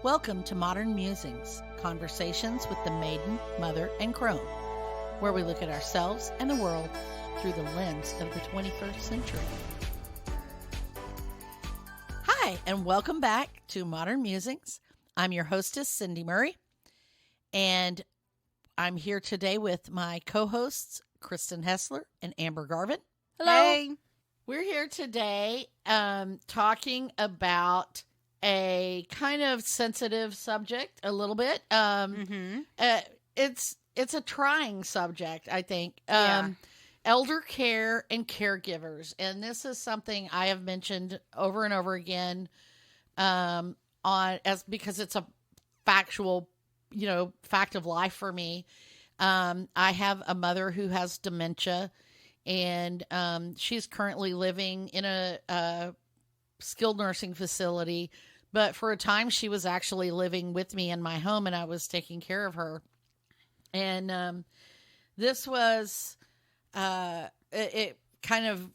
Welcome to Modern Musings, conversations with the maiden, mother, and crone, where we look at ourselves and the world through the lens of the 21st century. Hi, and welcome back to Modern Musings. I'm your hostess, Cindy Murray, and I'm here today with my co-hosts, Kristen Hessler and Amber Garvin. Hello. Hey. We're here today talking about a kind of sensitive subject a little bit. It's a trying subject, I think. Elder care and caregivers. And this is something I have mentioned over and over again because it's a factual, fact of life for me. I have a mother who has dementia, and she's currently living in a skilled nursing facility. But for a time, she was actually living with me in my home, and I was taking care of her. And this was, it kind of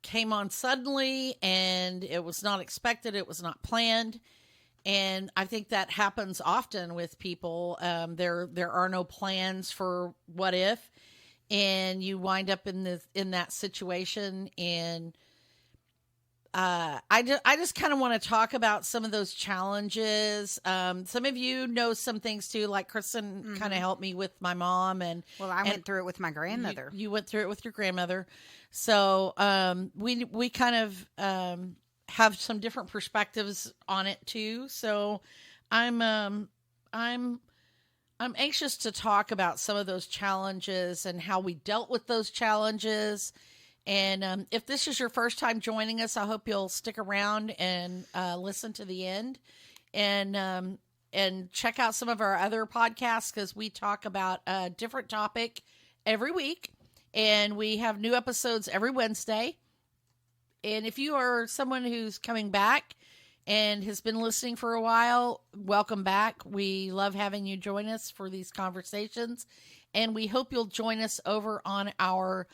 came on suddenly, and it was not expected. It was not planned. And I think that happens often with people. There are no plans for what if, and you wind up in that situation. And I just kind of want to talk about some of those challenges. Some of you know some things too, like Kristen kind of helped me with my mom, and I went through it with my grandmother. You went through it with your grandmother, so we kind of have some different perspectives on it too. So I'm anxious to talk about some of those challenges and how we dealt with those challenges. And if this is your first time joining us, I hope you'll stick around and listen to the end, and check out some of our other podcasts, because we talk about a different topic every week, and we have new episodes every Wednesday. And if you are someone who's coming back and has been listening for a while, welcome back. We love having you join us for these conversations, and we hope you'll join us over on our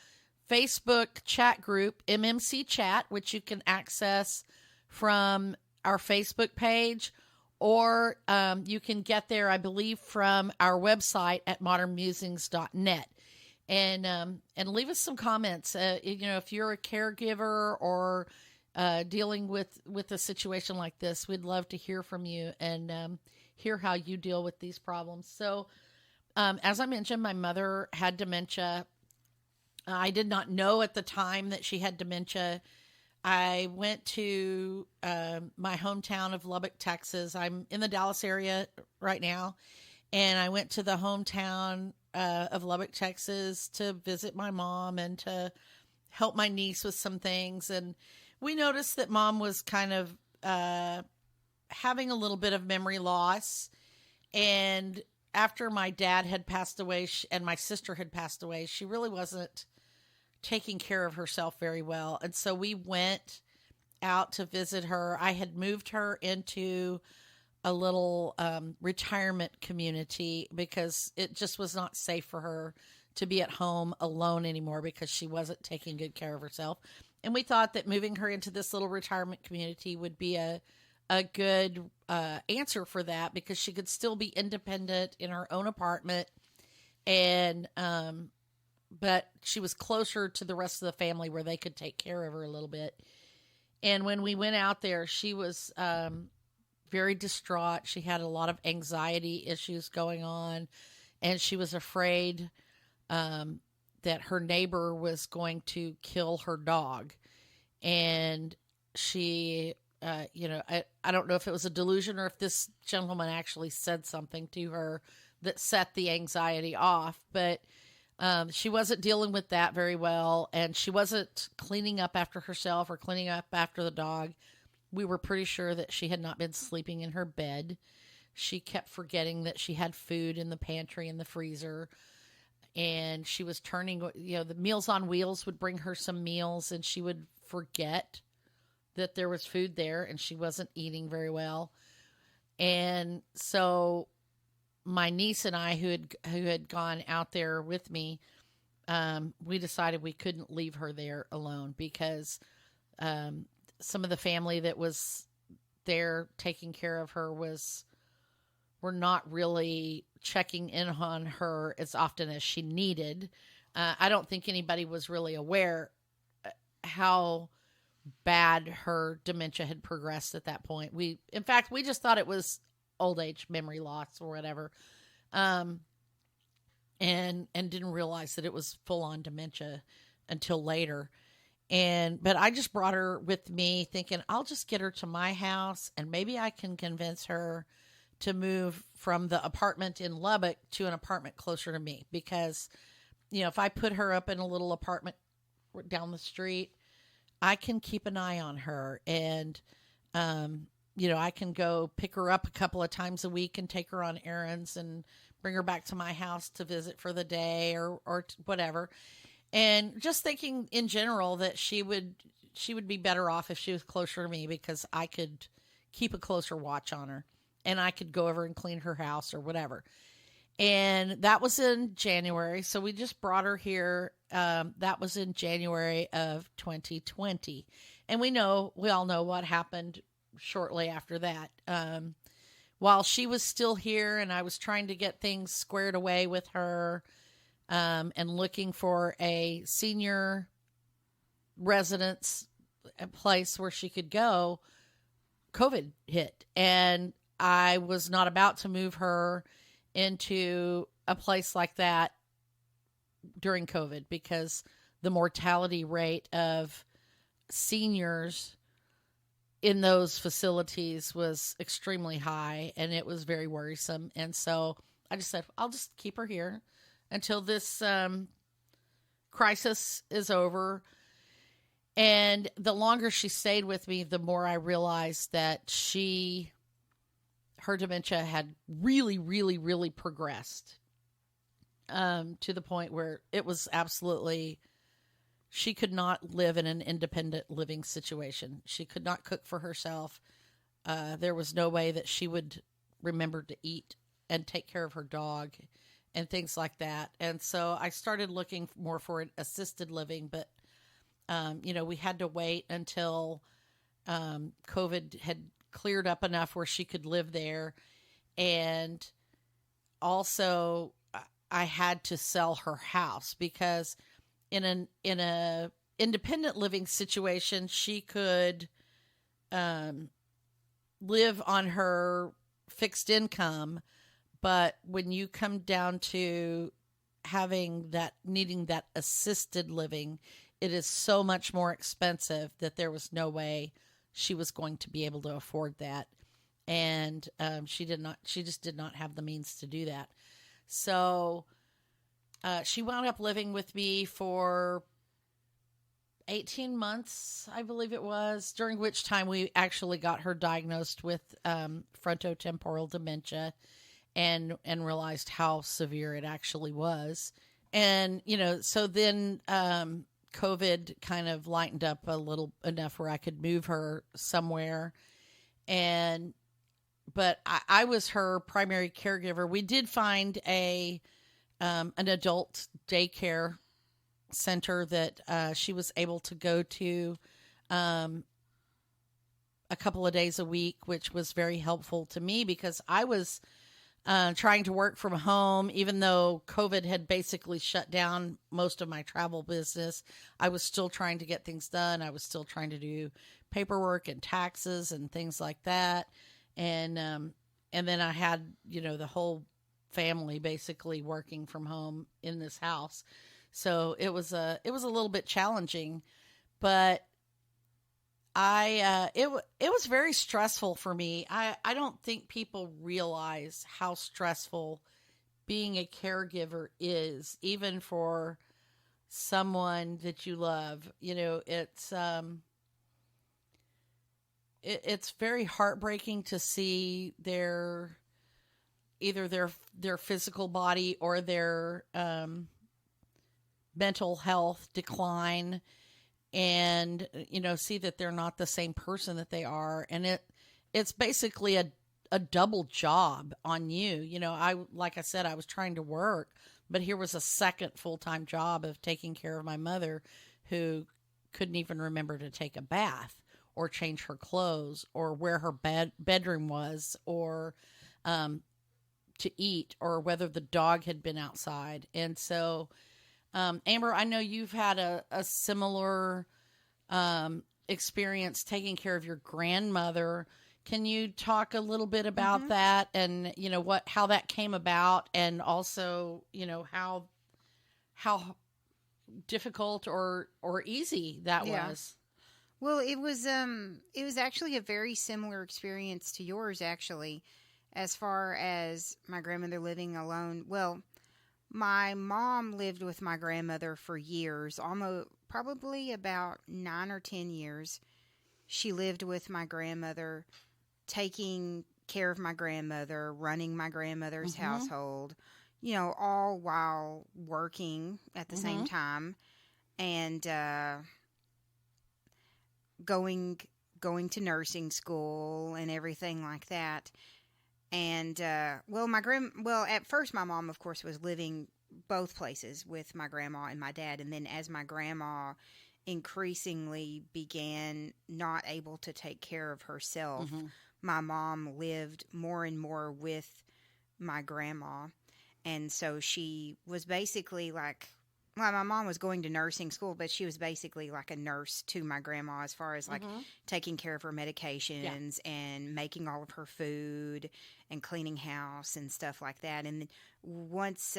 Facebook chat group, MMC Chat, which you can access from our Facebook page, or you can get there, I believe, from our website at modernmusings.net. And leave us some comments. If you're a caregiver or dealing with a situation like this, we'd love to hear from you and hear how you deal with these problems. So, as I mentioned, my mother had dementia. I did not know at the time that she had dementia. I went to my hometown of Lubbock, Texas. I'm in the Dallas area right now. And I went to the hometown of Lubbock, Texas to visit my mom and to help my niece with some things. And we noticed that Mom was kind of having a little bit of memory loss. And after my dad had passed away and my sister had passed away, she really wasn't taking care of herself very well. And so we went out to visit her. I had moved her into a little retirement community because it just was not safe for her to be at home alone anymore because she wasn't taking good care of herself. And we thought that moving her into this little retirement community would be a good answer for that, because she could still be independent in her own apartment, and but she was closer to the rest of the family where they could take care of her a little bit. And when we went out there, she was very distraught. She had a lot of anxiety issues going on, and she was afraid that her neighbor was going to kill her dog. And she, I don't know if it was a delusion or if this gentleman actually said something to her that set the anxiety off, but she wasn't dealing with that very well, and she wasn't cleaning up after herself or cleaning up after the dog. We were pretty sure that she had not been sleeping in her bed. She kept forgetting that she had food in the pantry and the freezer, and she was turning, the Meals on Wheels would bring her some meals, and she would forget that there was food there, and she wasn't eating very well. And so my niece and I, who had gone out there with me, we decided we couldn't leave her there alone, because some of the family that was there taking care of her was were not really checking in on her as often as she needed. I don't think anybody was really aware how bad her dementia had progressed at that point. In fact, we just thought it was old age memory loss or whatever, and didn't realize that it was full on dementia until later. But I just brought her with me, thinking I'll just get her to my house, and maybe I can convince her to move from the apartment in Lubbock to an apartment closer to me, because if I put her up in a little apartment down the street, I can keep an eye on her, and I can go pick her up a couple of times a week and take her on errands and bring her back to my house to visit for the day or whatever. And just thinking in general that she would be better off if she was closer to me, because I could keep a closer watch on her, and I could go over and clean her house or whatever. And that was in January. So we just brought her here. That was in January of 2020. And we all know what happened shortly after that. While she was still here and I was trying to get things squared away with her, and looking for a senior residence, a place where she could go, COVID hit. And I was not about to move her into a place like that during COVID, because the mortality rate of seniors in those facilities was extremely high, and it was very worrisome. And so I just said, I'll just keep her here until this crisis is over. And the longer she stayed with me, the more I realized that her dementia had really, really, really progressed, to the point where it was absolutely, she could not live in an independent living situation. She could not cook for herself. There was no way that she would remember to eat and take care of her dog and things like that. And so I started looking more for an assisted living, but, we had to wait until COVID had cleared up enough where she could live there. And also I had to sell her house, because in a independent living situation, she could live on her fixed income. But when you come down to needing that assisted living, it is so much more expensive that there was no way she was going to be able to afford that. And she just did not have the means to do that. So she wound up living with me for 18 months, I believe it was, during which time we actually got her diagnosed with frontotemporal dementia, and realized how severe it actually was. And, so then COVID kind of lightened up a little enough where I could move her somewhere. But I was her primary caregiver. We did find an adult daycare center that she was able to go to a couple of days a week, which was very helpful to me, because I was trying to work from home. Even though COVID had basically shut down most of my travel business, I was still trying to get things done. I was still trying to do paperwork and taxes and things like that. And then I had, the whole family basically working from home in this house. So it was a little bit challenging, but it was very stressful for me. I don't think people realize how stressful being a caregiver is, even for someone that you love. It's very heartbreaking to see either their physical body or their mental health decline, and see that they're not the same person that they are. And it's basically a double job on you. Like I said, I was trying to work, but here was a second full-time job of taking care of my mother, who couldn't even remember to take a bath or change her clothes or where her bedroom was, or to eat or whether the dog had been outside. And so, Amber, I know you've had a similar experience taking care of your grandmother. Can you talk a little bit about that and, how that came about, and also, how difficult or easy that was? Well, it was actually a very similar experience to yours, actually, as far as my grandmother living alone. Well, my mom lived with my grandmother for years, almost probably about 9 or 10 years. She lived with my grandmother, taking care of my grandmother, running my grandmother's household, all while working at the same time, and going to nursing school and everything like that. And at first my mom, of course, was living both places with my grandma and my dad, and then as my grandma increasingly began not able to take care of herself, my mom lived more and more with my grandma. And so she was basically my mom was going to nursing school, but she was basically like a nurse to my grandma as far as taking care of her medications and making all of her food and cleaning house and stuff like that. And then once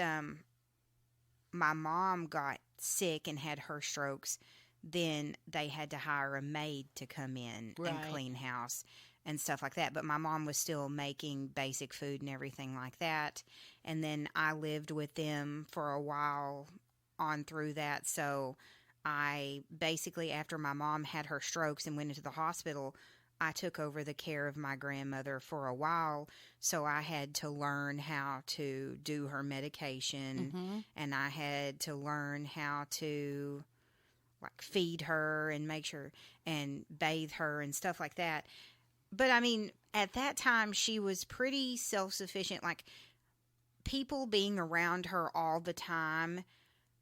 my mom got sick and had her strokes, then they had to hire a maid to come in and clean house and stuff like that. But my mom was still making basic food and everything like that. And then I lived with them for a while on through that. So I basically, after my mom had her strokes and went into the hospital, I took over the care of my grandmother for a while. So I had to learn how to do her medication, and I had to learn how to feed her and make sure and bathe her and stuff like that. But I mean, at that time, she was pretty self-sufficient. People being around her all the time,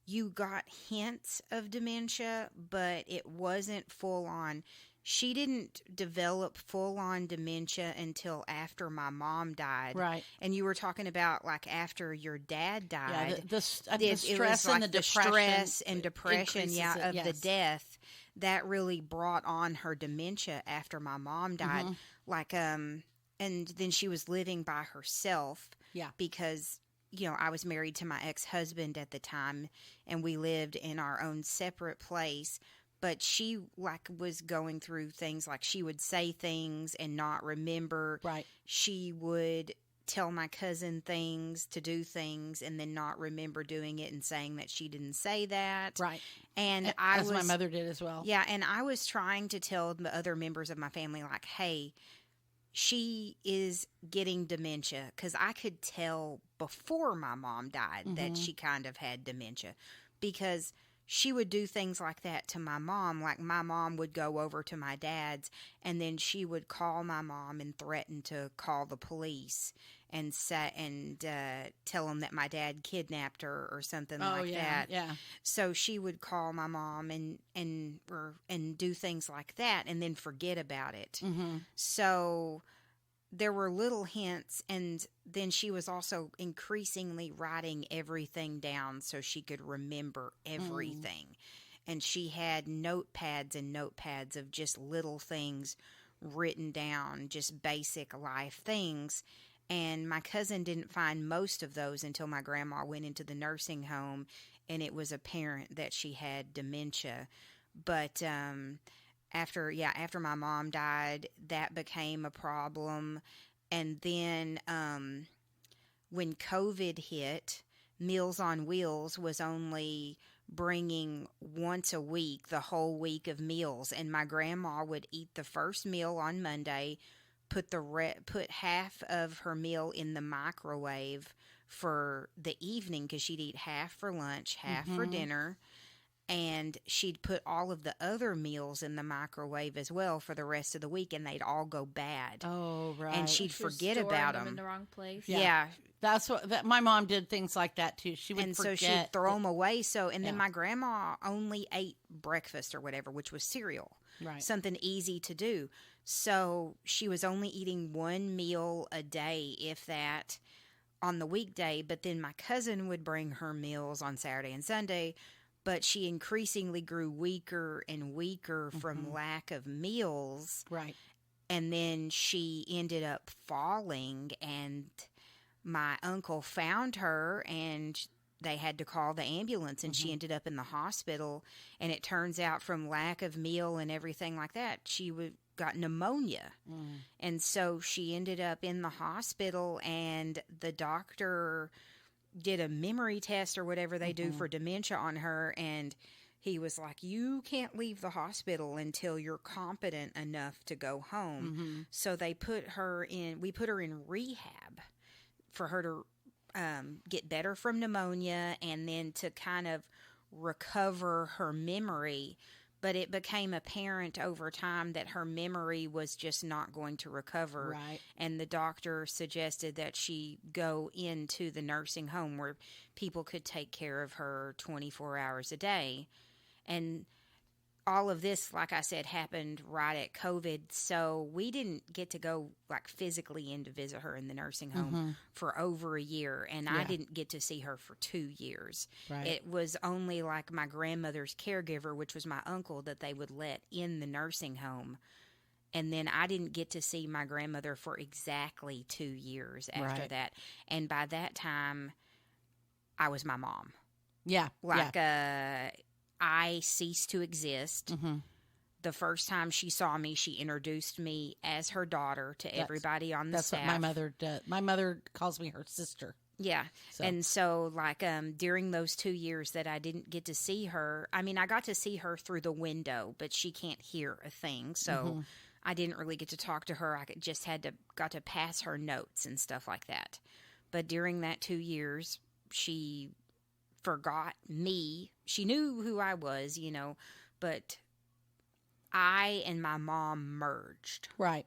you got hints of dementia, but it wasn't full on. She didn't develop full on dementia until after my mom died. Right. And you were talking about after your dad died. Yeah, the stress and the depression. Stress and depression, of the death. That really brought on her dementia after my mom died. And then she was living by herself. Yeah. Because I was married to my ex-husband at the time, and we lived in our own separate place. But she was going through things, she would say things and not remember. Right. She would tell my cousin things to do things and then not remember doing it and saying that she didn't say that. Right. And as my mother did as well. Yeah, and I was trying to tell the other members of my family, hey, she is getting dementia, because I could tell before my mom died that she kind of had dementia, because she would do things like that to my mom. My mom would go over to my dad's, and then she would call my mom and threaten to call the police and tell them that my dad kidnapped her or something that. Yeah. So she would call my mom and do things like that, and then forget about it. So there were little hints, and then she was also increasingly writing everything down so she could remember everything. And she had notepads and notepads of just little things written down, just basic life things. And my cousin didn't find most of those until my grandma went into the nursing home, and it was apparent that she had dementia. But after my mom died, that became a problem. And then when COVID hit, Meals on Wheels was only bringing once a week, the whole week of meals. And my grandma would eat the first meal on Monday, put half of her meal in the microwave for the evening, because she'd eat half for lunch, half for dinner. And she'd put all of the other meals in the microwave as well for the rest of the week, and they'd all go bad. Oh, right. And she'd forget about them in the wrong place. Yeah. That's my mom did things like that too. She would forget. So she'd throw them away. Then my grandma only ate breakfast or whatever, which was cereal. Right. Something easy to do. So she was only eating one meal a day, if that. on the weekday, but then my cousin would bring her meals on Saturday and Sunday. But she increasingly grew weaker and weaker from lack of meals. Right. And then she ended up falling, and my uncle found her, and they had to call the ambulance, and she ended up in the hospital. And it turns out from lack of meal and everything like that, she got pneumonia. And so she ended up in the hospital, and the doctor did a memory test or whatever they do for dementia on her, and he was like, you can't leave the hospital until you're competent enough to go home. So we put her in rehab for her to get better from pneumonia, and then to kind of recover her memory. But it became apparent over time that her memory was just not going to recover. Right. And the doctor suggested that she go into the nursing home where people could take care of her 24 hours a day. And all of this, like I said, happened right at COVID. So we didn't get to go like physically in to visit her in the nursing home for over a year. And I didn't get to see her for 2 years. Right. It was only like my grandmother's caregiver, which was my uncle, that they would let in the nursing home. And then I didn't get to see my grandmother for exactly 2 years after that. And by that time, I was my mom. Yeah. Like, I ceased to exist. The first time she saw me, she introduced me as her daughter to everybody on the staff. That's what my mother does. My mother calls me her sister. Yeah. So. And so, like, during those 2 years that I didn't get to see her, I mean, I got to see her through the window, but she can't hear a thing. So I didn't really get to talk to her. I just got to pass her notes and stuff like that. But during that 2 years, she forgot me. She knew who I was, you know, but I and my mom merged. Right.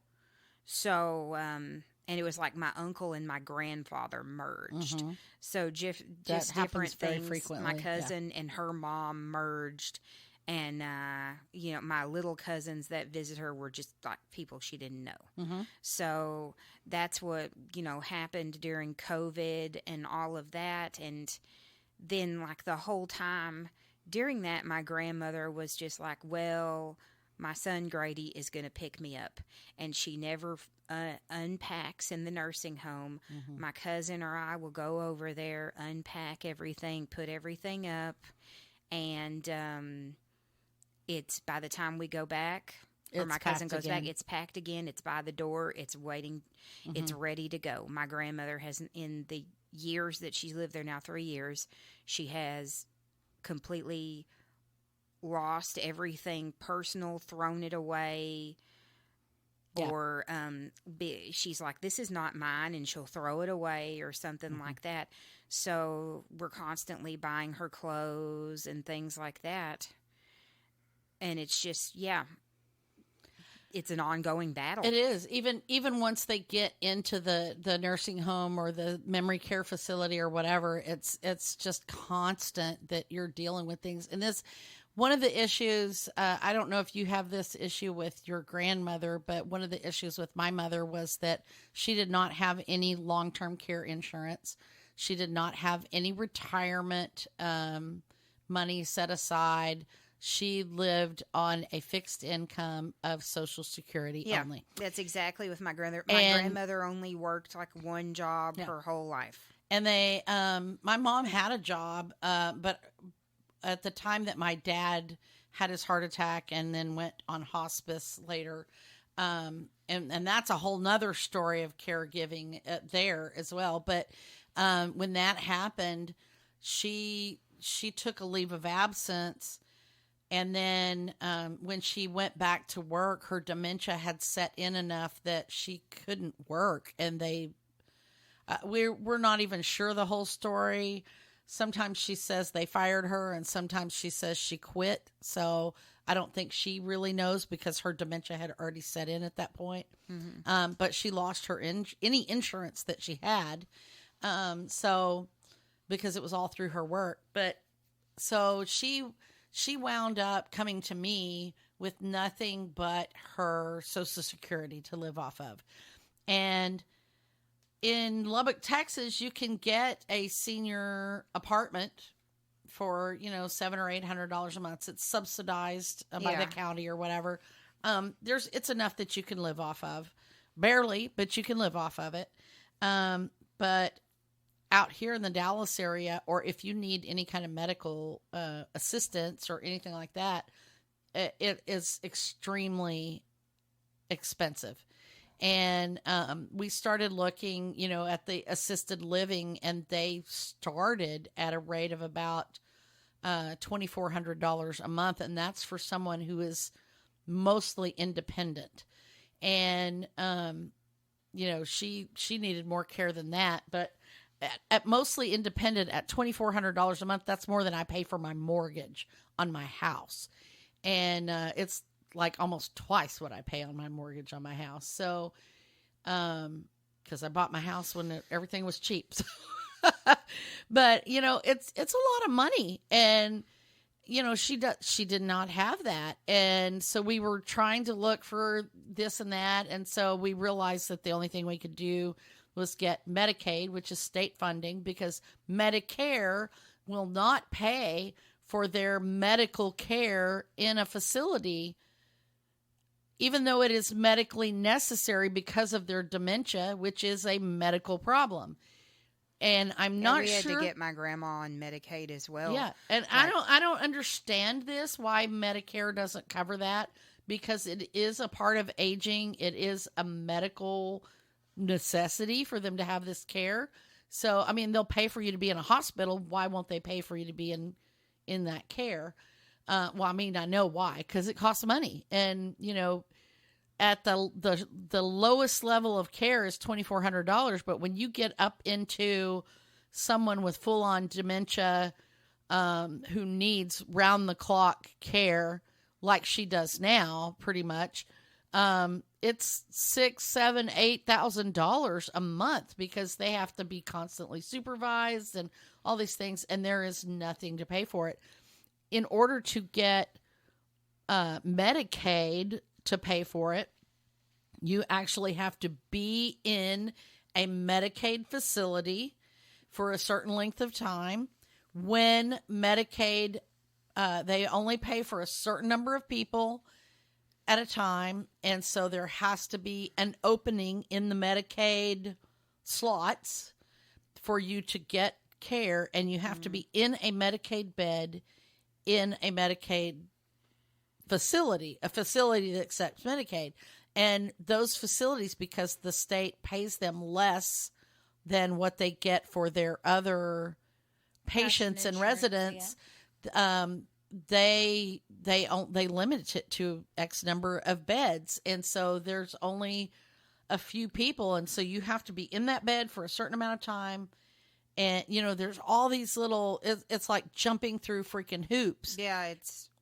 So, and it was like my uncle and my grandfather merged. So just different things. Frequently. My cousin and her mom merged. And, you know, my little cousins that visit her were just like people she didn't know. So that's what, you know, happened during COVID and all of that. And then, like, the whole time during that, my grandmother was just like, well, my son Grady is going to pick me up. And she never unpacks in the nursing home. My cousin or I will go over there, unpack everything, put everything up. And it's by the time we go back, or my cousin goes back, it's packed again. It's by the door. It's waiting. It's ready to go. My grandmother has, in the years that she's lived there now, 3 years, she has completely lost everything personal, thrown it away, or she's like, this is not mine, and she'll throw it away or something like that. So we're constantly buying her clothes and things like that. And it's just, it's an ongoing battle. It is. Even once they get into the nursing home or the memory care facility or whatever, it's just constant that you're dealing with things. And this, one of the issues, I don't know if you have this issue with your grandmother, but one of the issues with my mother was that she did not have any long-term care insurance. She did not have any retirement money set aside. She lived on a fixed income of Social Security only. That's exactly with my grandmother. My grandmother only worked like one job her whole life. And they, my mom had a job, but at the time that my dad had his heart attack and then went on hospice later, and that's a whole nother story of caregiving there as well. But when that happened, she took a leave of absence. And then when she went back to work, her dementia had set in enough that she couldn't work. And we're not even sure the whole story. Sometimes she says they fired her, and sometimes she says she quit. So I don't think she really knows because her dementia had already set in at that point. But she lost her any insurance that she had. So because it was all through her work. But so she wound up coming to me with nothing but her Social Security to live off of. And in Lubbock, Texas, you can get a senior apartment for, $700 or $800 a month. It's subsidized by the county or whatever. It's enough that you can live off of, barely, but you can live off of it. But out here in the Dallas area, or if you need any kind of medical assistance or anything like that, it is extremely expensive. And we started looking, at the assisted living, and they started at a rate of about $2,400 a month, and that's for someone who is mostly independent. And she needed more care than that, but at mostly independent, at $2,400 a month, that's more than I pay for my mortgage on my house, and it's like almost twice what I pay on my mortgage on my house. So, because I bought my house when everything was cheap. But it's a lot of money, and she did not have that, and so we were trying to look for this and that, and so we realized that the only thing we could do was get Medicaid, which is state funding, because Medicare will not pay for their medical care in a facility, even though it is medically necessary because of their dementia, which is a medical problem. And I'm not sure. We had to get my grandma on Medicaid as well. Yeah, and I don't understand this, why Medicare doesn't cover that, because it is a part of aging. It is a medical necessity for them to have this care. So, I mean, they'll pay for you to be in a hospital. Why won't they pay for you to be in that care? Well, I mean, I know why, because it costs money. And, at the lowest level of care is $2,400. But when you get up into someone with full on dementia, who needs round the clock care, like she does now, pretty much, it's $6,000, $7,000, $8,000 a month, because they have to be constantly supervised and all these things, and there is nothing to pay for it. In order to get Medicaid to pay for it, you actually have to be in a Medicaid facility for a certain length of time. When Medicaid, they only pay for a certain number of people at a time, and so there has to be an opening in the Medicaid slots for you to get care, and you have to be in a Medicaid bed in a Medicaid facility, a facility that accepts Medicaid. And those facilities, because the state pays them less than what they get for their other patients and residents, they limit it to X number of beds, and so there's only a few people, and so you have to be in that bed for a certain amount of time. And there's all these little, it's like jumping through freaking hoops. Yeah,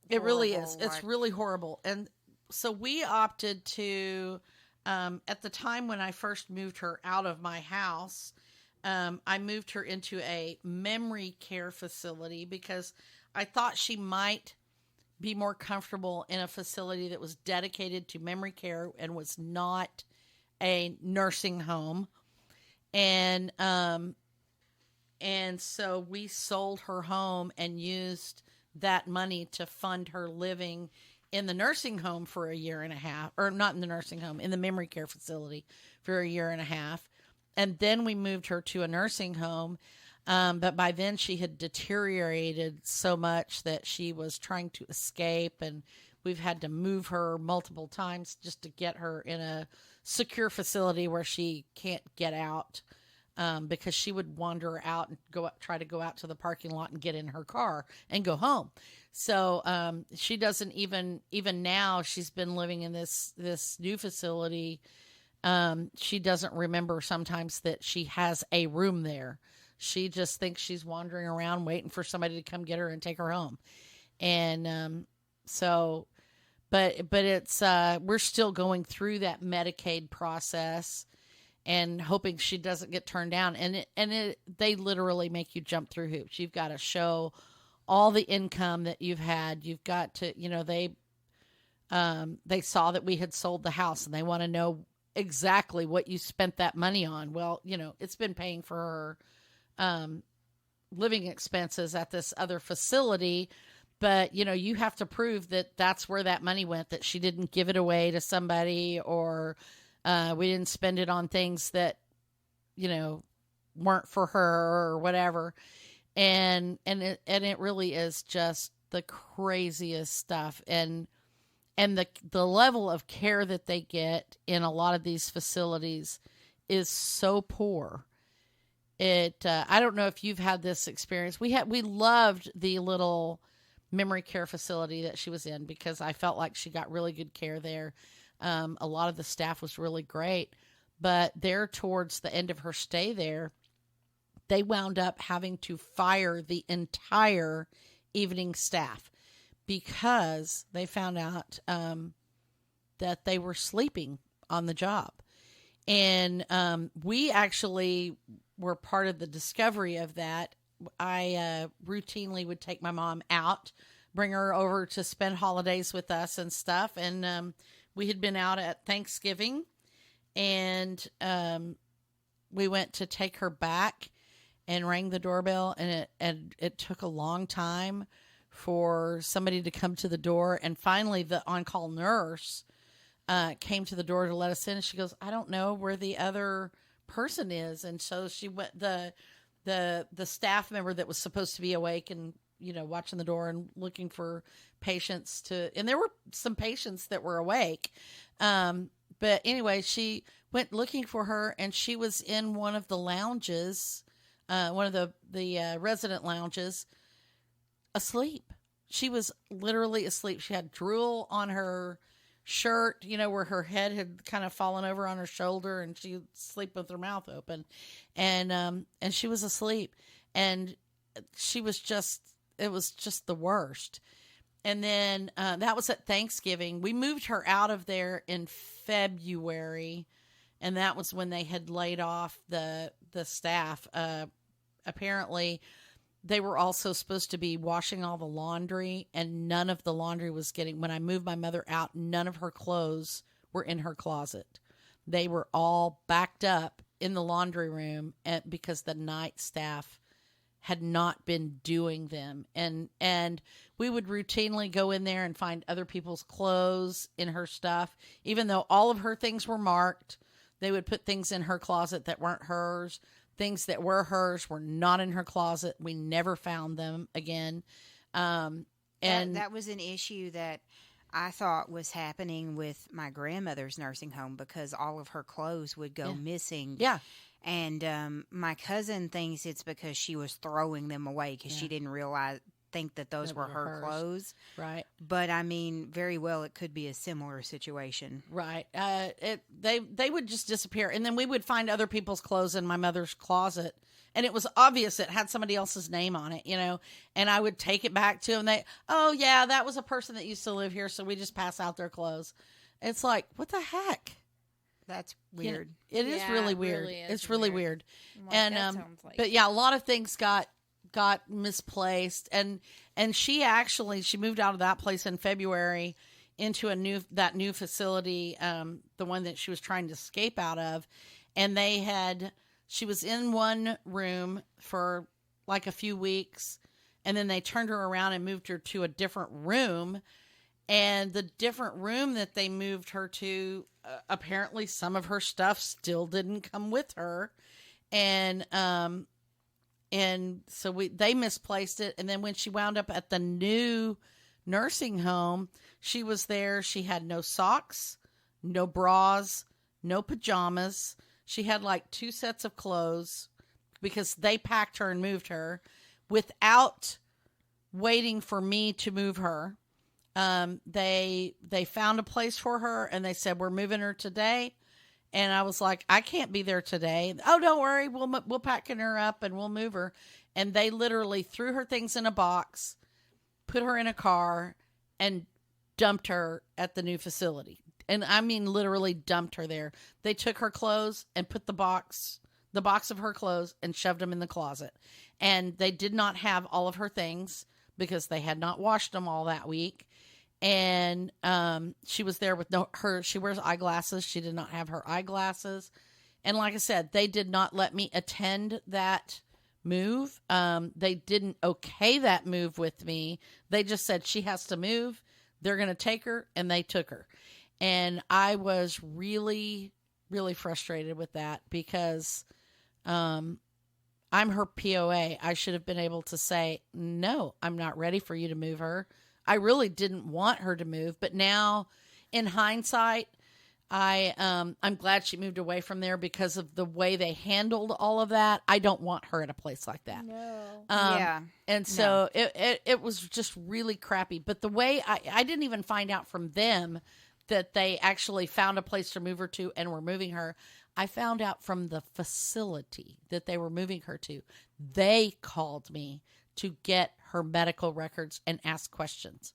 it really is. It's really horrible. And so we opted to, at the time when I first moved her out of my house, I moved her into a memory care facility, because I thought she might be more comfortable in a facility that was dedicated to memory care and was not a nursing home. And so we sold her home and used that money to fund her living in the nursing home for a year and a half, or not in the nursing home, in the memory care facility for a year and a half. And then we moved her to a nursing home. But by then she had deteriorated so much that she was trying to escape, and we've had to move her multiple times just to get her in a secure facility where she can't get out, because she would wander out and try to go out to the parking lot and get in her car and go home. So she doesn't even now, she's been living in this new facility. She doesn't remember sometimes that she has a room there. She just thinks she's wandering around waiting for somebody to come get her and take her home. And but it's we're still going through that Medicaid process and hoping she doesn't get turned down. And they literally make you jump through hoops. You've got to show all the income that you've had. You've got to, they saw that we had sold the house, and they want to know exactly what you spent that money on. Well, it's been paying for her living expenses at this other facility, but you have to prove that that's where that money went, that she didn't give it away to somebody, or we didn't spend it on things that weren't for her or whatever. And it really is just the craziest stuff. And the level of care that they get in a lot of these facilities is so poor. I don't know if you've had this experience. We loved the little memory care facility that she was in, because I felt like she got really good care there. A lot of the staff was really great, but there towards the end of her stay there, they wound up having to fire the entire evening staff because they found out that they were sleeping on the job. And we actually were part of the discovery of that. I routinely would take my mom out, bring her over to spend holidays with us and stuff. And we had been out at Thanksgiving, and we went to take her back and rang the doorbell, and it took a long time for somebody to come to the door. And finally, the on-call nurse came to the door to let us in, and she goes, "I don't know where the other person is." And so she went, the staff member that was supposed to be awake and watching the door and looking for patients and there were some patients that were awake, but anyway, she went looking for her, and she was in one of the lounges, one of the resident lounges, asleep. She was literally asleep. She had drool on her shirt, where her head had kind of fallen over on her shoulder, and she slept with her mouth open, and she was asleep, and it was just the worst. And then that was at Thanksgiving. We moved her out of there in February, and that was when they had laid off the staff. Apparently, they were also supposed to be washing all the laundry, and none of the laundry was when I moved my mother out, none of her clothes were in her closet. They were all backed up in the laundry room because the night staff had not been doing them. And we would routinely go in there and find other people's clothes in her stuff. Even though all of her things were marked, they would put things in her closet that weren't hers. Things that were hers were not in her closet. We never found them again. And that was an issue that I thought was happening with my grandmother's nursing home, because all of her clothes would go missing. Yeah. And my cousin thinks it's because she was throwing them away because she didn't think that those were her hers. clothes. Right. But I mean, very well, it could be a similar situation. Right. They would just disappear, and then we would find other people's clothes in my mother's closet, and it was obvious it had somebody else's name on it, and I would take it back to them. Oh yeah, that was a person that used to live here, so we just pass out their clothes. It's like, what the heck? That's weird. It is really weird. Really is it's really weird. Like, And that sounds like... but yeah, a lot of things got misplaced, and she moved out of that place in February into that new facility, the one that she was trying to escape out of, and she was in one room for like a few weeks, and then they turned her around and moved her to a different room. And the different room that they moved her to, apparently some of her stuff still didn't come with her. And so they misplaced it. And then when she wound up at the new nursing home, she was there. She had no socks, no bras, no pajamas. She had like 2 sets of clothes because they packed her and moved her without waiting for me to move her. They found a place for her, and they said, "We're moving her today." And I was like, "I can't be there today." "Oh, don't worry. We'll packing her up and we'll move her." And they literally threw her things in a box, put her in a car, and dumped her at the new facility. And I mean, literally dumped her there. They took her clothes and put the box of her clothes, and shoved them in the closet. And they did not have all of her things because they had not washed them all that week. And she was there with she wears eyeglasses. She did not have her eyeglasses. And like I said, they did not let me attend that move. They didn't okay that move with me. They just said she has to move. They're going to take her, and they took her. And I was really, really frustrated with that because I'm her POA. I should have been able to say, no, I'm not ready for you to move her. I really didn't want her to move, but now in hindsight, I'm glad she moved away from there because of the way they handled all of that. I don't want her at a place like that. No. Yeah. And so it was just really crappy. But the way I didn't even find out from them that they actually found a place to move her to and were moving her. I found out from the facility that they were moving her to. They called me to get her medical records and ask questions.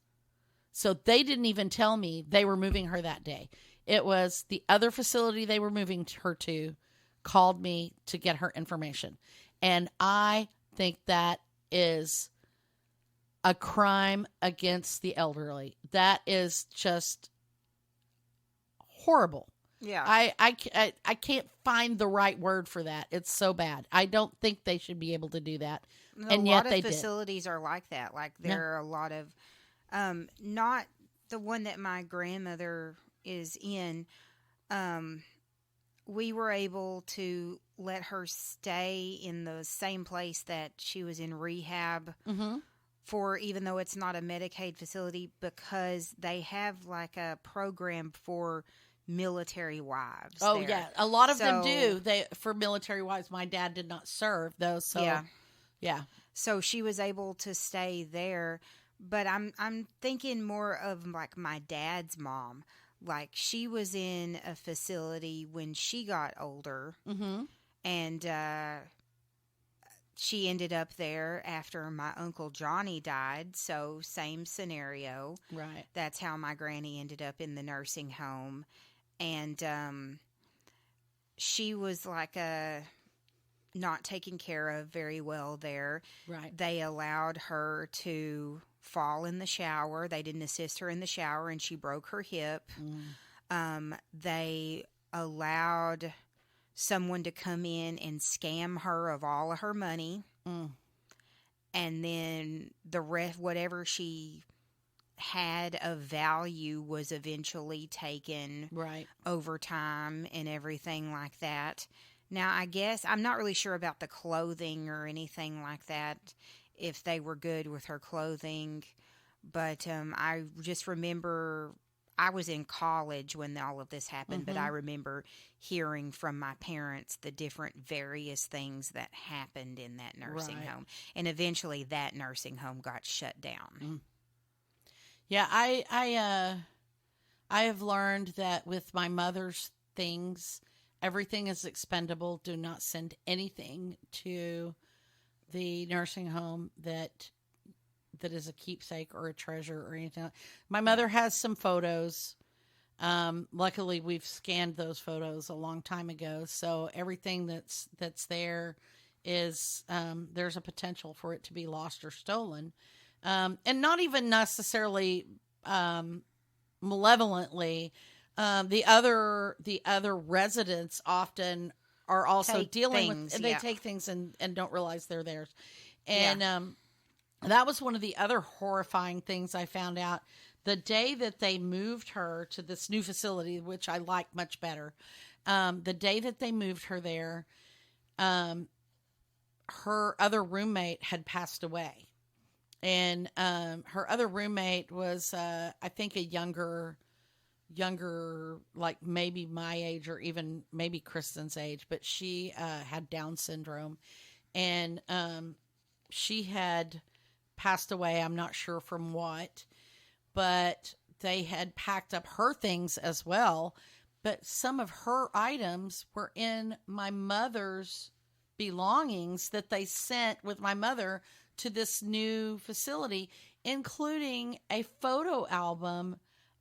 So they didn't even tell me they were moving her that day. It was the other facility they were moving her to called me to get her information. And I think that is a crime against the elderly. That is just horrible. Yeah. I can't find the right word for that. It's so bad. I don't think they should be able to do that. And yet they did. A lot of facilities are like that. Like there are a lot of, not the one that my grandmother is in. We were able to let her stay in the same place that she was in rehab for, even though it's not a Medicaid facility, because they have like a program for military wives. Oh there. yeah, a lot of them do. They for military wives. My dad did not serve though, so yeah. So she was able to stay there, but I'm thinking more of like my dad's mom. Like she was in a facility when she got older, and she ended up there after my Uncle Johnny died. So same scenario. Right. That's how my granny ended up in the nursing home. And she was like not taken care of very well there. Right. They allowed her to fall in the shower. They didn't assist her in the shower, and she broke her hip. They allowed someone to come in and scam her of all of her money. And then the rest, whatever she had of value, was eventually taken over time and everything like that. Now, I guess I'm not really sure about the clothing or anything like that, if they were good with her clothing, but I just remember I was in college when all of this happened, but I remember hearing from my parents the different various things that happened in that nursing home, and eventually that nursing home got shut down. Yeah, I have learned that with my mother's things, everything is expendable. Do not send anything to the nursing home that is a keepsake or a treasure or anything. My mother has some photos. Luckily, we've scanned those photos a long time ago, so everything that's there is there's a potential for it to be lost or stolen. And not even necessarily malevolently. The other residents often are also dealing with, and they take things and don't realize they're theirs. And that was one of the other horrifying things I found out. The day that they moved her to this new facility, which I like much better, the day that they moved her there, her other roommate had passed away. And her other roommate was, I think, a younger, like maybe my age or even maybe Kristen's age, but she had Down syndrome, and she had passed away. I'm not sure from what, but they had packed up her things as well. But some of her items were in my mother's belongings that they sent with my mother to this new facility, including a photo album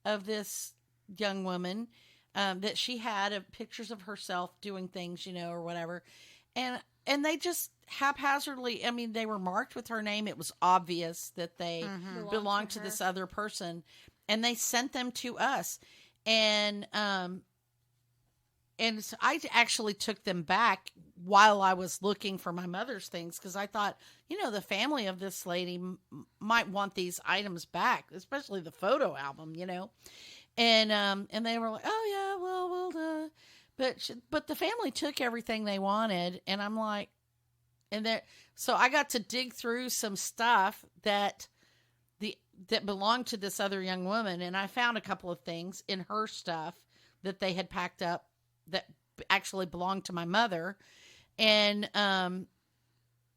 of this young woman that she had of pictures of herself doing things, or whatever. And they just haphazardly, I mean, they were marked with her name. It was obvious that they belonged to this other person. they sent them to us. And so I actually took them back while I was looking for my mother's things, because I thought, the family of this lady might want these items back, especially the photo album, and they were like, oh yeah, well, we'll but the family took everything they wanted, and I'm like, so I got to dig through some stuff that belonged to this other young woman, and I found a couple of things in her stuff that they had packed up that actually belonged to my mother. And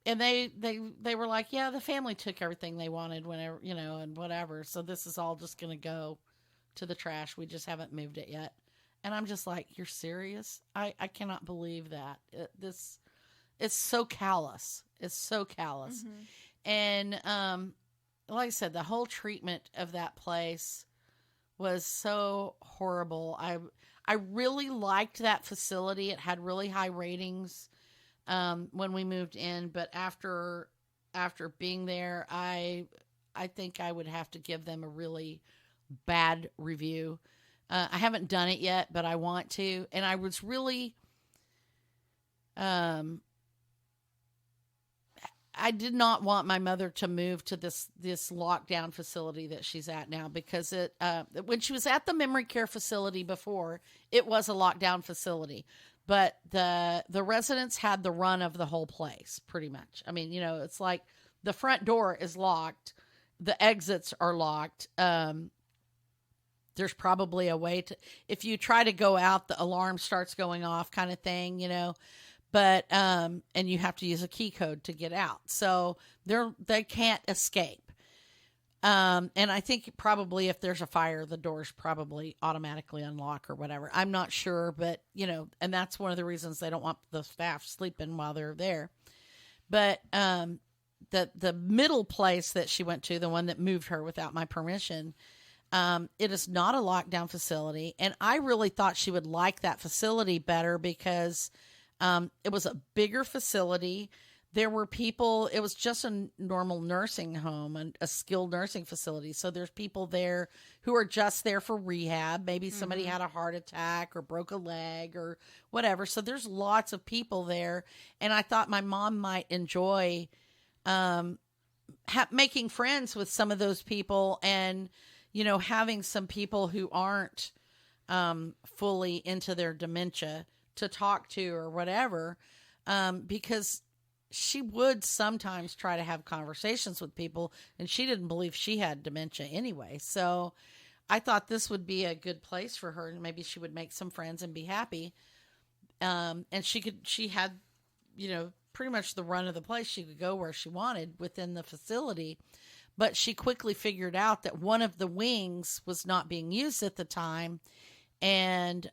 they were like, yeah, the family took everything they wanted whenever, and whatever. So this is all just going to go to the trash. We just haven't moved it yet. And I'm just like, you're serious? I cannot believe that. It's so callous. It's so callous. Mm-hmm. And, like I said, the whole treatment of that place was so horrible. I really liked that facility. It had really high ratings when we moved in, but after being there, I think I would have to give them a really bad review. I haven't done it yet, but I want to. And I was really, I did not want my mother to move to this lockdown facility that she's at now, because when she was at the memory care facility before, it was a lockdown facility, but the residents had the run of the whole place pretty much. I mean, it's like the front door is locked, the exits are locked. There's probably a way to, if you try to go out, the alarm starts going off, kind of thing, but and you have to use a key code to get out, so they can't escape. And I think probably if there's a fire, the doors probably automatically unlock or whatever. I'm not sure, but and that's one of the reasons they don't want the staff sleeping while they're there. But the middle place that she went to, the one that moved her without my permission, it is not a lockdown facility, and I really thought she would like that facility better because it was a bigger facility. There were people, it was just a normal nursing home and a skilled nursing facility. So there's people there who are just there for rehab. Maybe somebody had a heart attack or broke a leg or whatever. So there's lots of people there. And I thought my mom might enjoy making friends with some of those people, and, having some people who aren't fully into their dementia to talk to or whatever, because she would sometimes try to have conversations with people, and she didn't believe she had dementia anyway. So I thought this would be a good place for her, and maybe she would make some friends and be happy. And she had, pretty much the run of the place. She could go where she wanted within the facility, but she quickly figured out that one of the wings was not being used at the time, and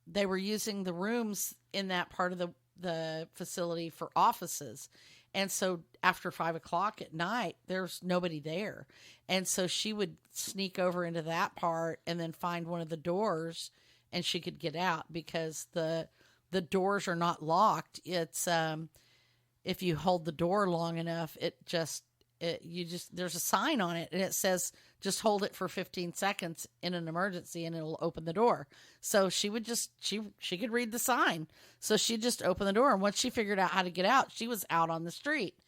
they were using the rooms in that part of the facility for offices. And so after 5:00 at night, there's nobody there. And so she would sneak over into that part and then find one of the doors, and she could get out because the doors are not locked. It's, if you hold the door long enough, there's a sign on it, and it says, just hold it for 15 seconds in an emergency and it'll open the door. So she would she could read the sign. So she'd just open the door. And once she figured out how to get out, she was out on the street.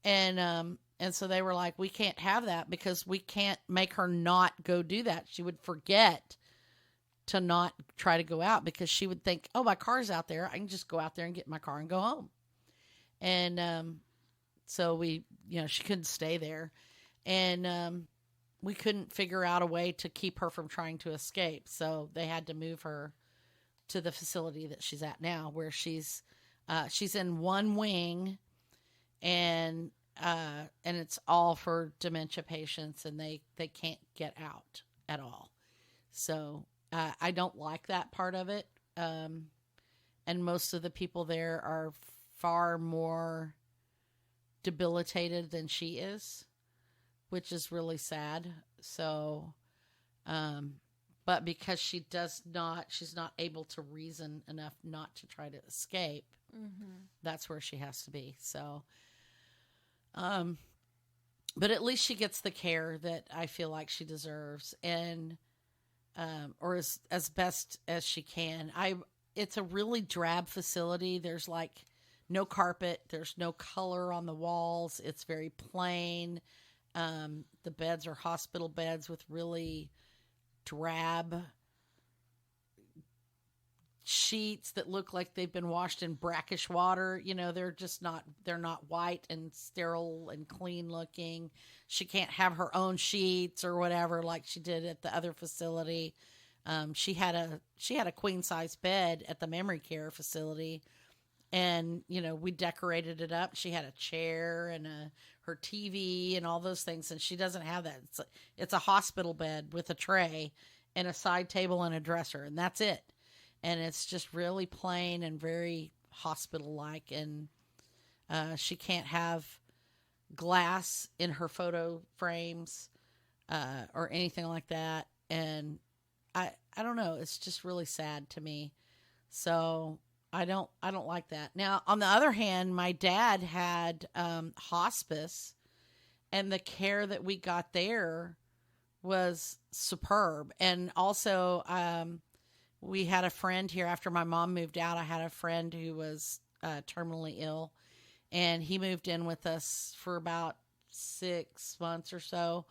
And so they were like, we can't have that because we can't make her not go do that. She would forget to not try to go out because she would think, oh, my car's out there. I can just go out there and get my car and go home. And, so she couldn't stay there, and, we couldn't figure out a way to keep her from trying to escape. So they had to move her to the facility that she's at now, where she's in one wing, and it's all for dementia patients, and they can't get out at all. So, I don't like that part of it. And most of the people there are far more debilitated than she is, which is really sad. So, but because she's not able to reason enough not to try to escape, that's where she has to be. So, but at least she gets the care that I feel like she deserves, and or as best as she can. It's a really drab facility. There's like no carpet. There's no color on the walls. It's very plain. The beds are hospital beds with really drab sheets that look like they've been washed in brackish water. They're not white and sterile and clean looking. She can't have her own sheets or whatever like she did at the other facility. She had a queen size bed at the memory care facility, and we decorated it up. She had a chair and her TV and all those things, and she doesn't have that. It's a hospital bed with a tray and a side table and a dresser, and that's it. And it's just really plain and very hospital-like. And she can't have glass in her photo frames or anything like that. And I don't know. It's just really sad to me. So I don't like that. Now, on the other hand, my dad had hospice, and the care that we got there was superb. And also, we had a friend here after my mom moved out. I had a friend who was terminally ill, and he moved in with us for about 6 months or so.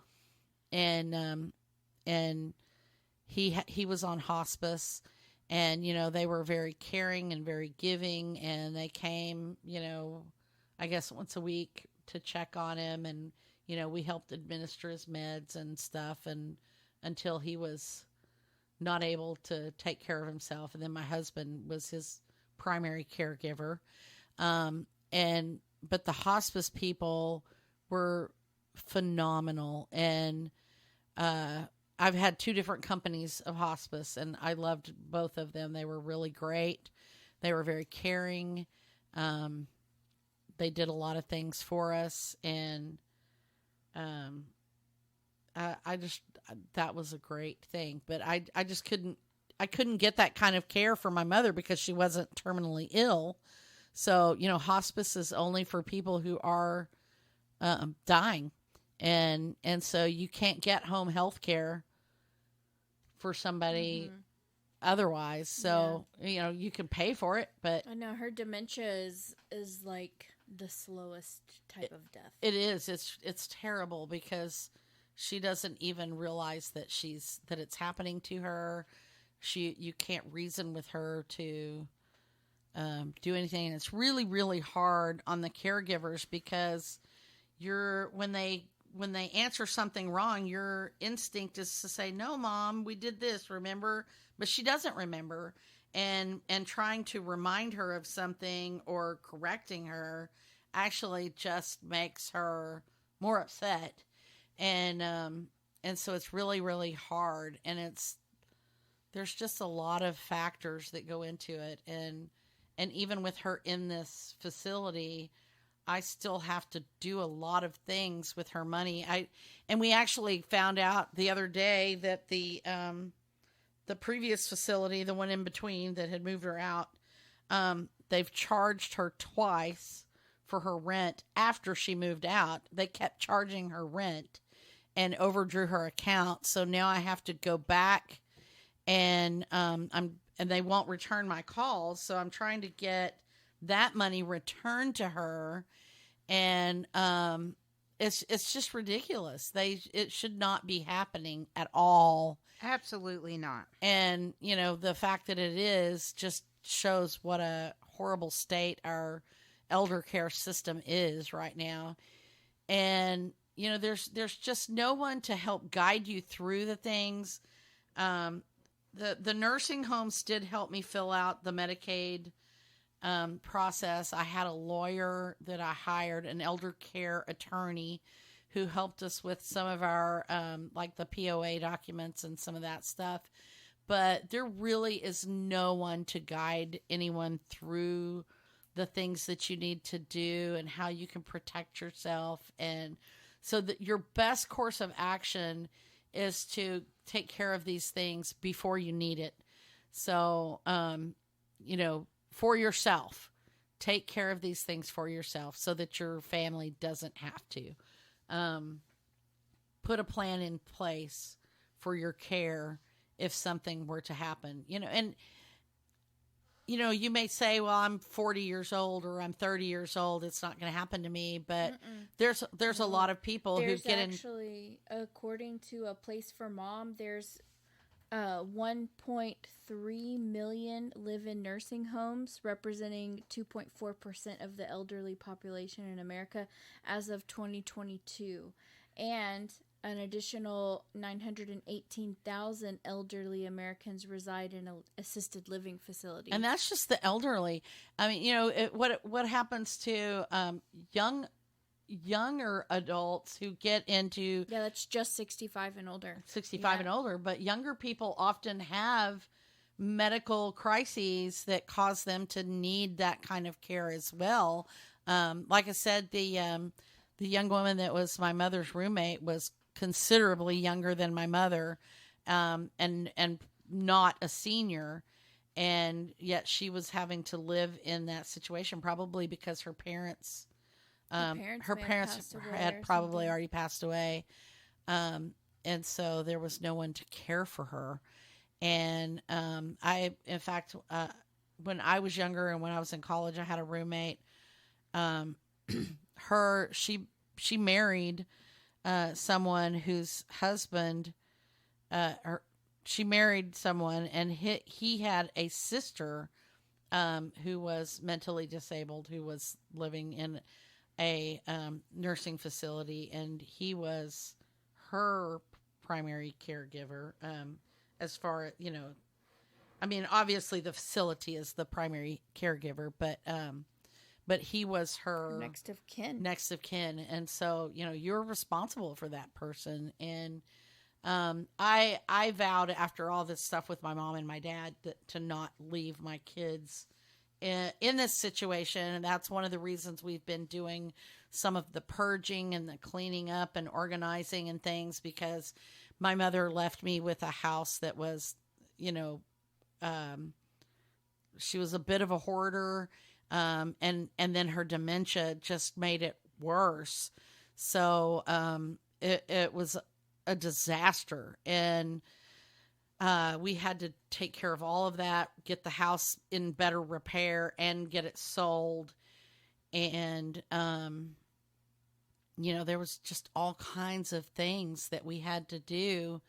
And he was on hospice, and they were very caring and very giving, and they came, I guess once a week to check on him, and we helped administer his meds and stuff, and until he was not able to take care of himself. And then my husband was his primary caregiver. But the hospice people were phenomenal. And I've had 2 different companies of hospice, and I loved both of them. They were really great. They were very caring. They did a lot of things for us, and that was a great thing. But I couldn't get that kind of care for my mother because she wasn't terminally ill. So, hospice is only for people who are dying. And so you can't get home health care for somebody otherwise. So, you can pay for it, but I know her dementia is like the slowest type of death. It is. It's terrible because she doesn't even realize that it's happening to her. You can't reason with her to do anything. And it's really, really hard on the caregivers because when they answer something wrong, your instinct is to say, "No, Mom, we did this, remember?" But she doesn't remember. And trying to remind her of something or correcting her actually just makes her more upset. And so it's really, really hard. And there's just a lot of factors that go into it. And even with her in this facility, I still have to do a lot of things with her money. And we actually found out the other day that the previous facility, the one in between that had moved her out, they've charged her twice for her rent after she moved out. They kept charging her rent and overdrew her account. So now I have to go back, and they won't return my calls. So I'm trying to get that money returned to her, and it's just ridiculous. It should not be happening at all. Absolutely not. And the fact that it is just shows what a horrible state our elder care system is right now. And there's just no one to help guide you through the things. The nursing homes did help me fill out the Medicaid process. I had a lawyer that I hired, an elder care attorney, who helped us with some of our like the POA documents and some of that stuff. But there really is no one to guide anyone through the things that you need to do and how you can protect yourself. And so that your best course of action is to take care of these things before you need it. So, for yourself, take care of these things for yourself so that your family doesn't have to. put a plan in place for your care if something were to happen. And you may say, well, I'm 40 years old or I'm 30 years old. It's not going to happen to me. But there's a lot of people who get in. Actually, according to A Place for Mom, there's 1.3 million live in nursing homes, representing 2.4% of the elderly population in America as of 2022. And an additional 918,000 elderly Americans reside in assisted living facilities. And that's just the elderly. I mean, what happens to younger adults who get into... Yeah, that's just 65 and older. 65 and older. But younger people often have medical crises that cause them to need that kind of care as well. Like I said, the young woman that was my mother's roommate was considerably younger than my mother, and not a senior, and yet she was having to live in that situation, probably because her parents had probably already passed away, and so there was no one to care for her. And in fact, when I was younger and when I was in college, I had a roommate. She married someone whose husband, she married someone, and he had a sister who was mentally disabled, who was living in a nursing facility, and he was her primary caregiver. As far as, I mean, obviously the facility is the primary caregiver, but he was her next of kin. And so, you're responsible for that person. And I vowed, after all this stuff with my mom and my dad, to not leave my kids in this situation. And that's one of the reasons we've been doing some of the purging and the cleaning up and organizing and things, because my mother left me with a house that was, she was a bit of a hoarder. And then her dementia just made it worse. So, it was a disaster, and, we had to take care of all of that, get the house in better repair and get it sold. And, there was just all kinds of things that we had to do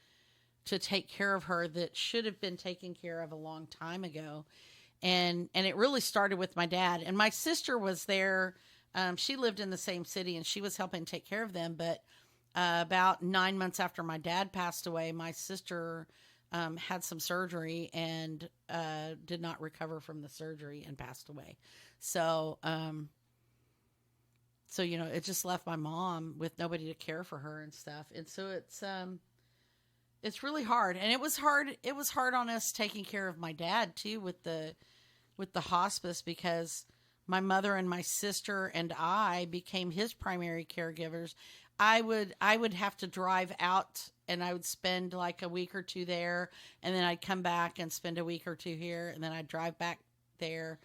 to take care of her that should have been taken care of a long time ago. And it really started with my dad, and my sister was there. She lived in the same city, and she was helping take care of them. But about 9 months after my dad passed away, my sister had some surgery and did not recover from the surgery and passed away. So, it just left my mom with nobody to care for her and stuff. And so it's really hard. And it was hard on us taking care of my dad too, with the hospice, because my mother and my sister and I became his primary caregivers. I would have to drive out, and I would spend like a week or two there, and then I'd come back and spend a week or two here, and then I'd drive back there.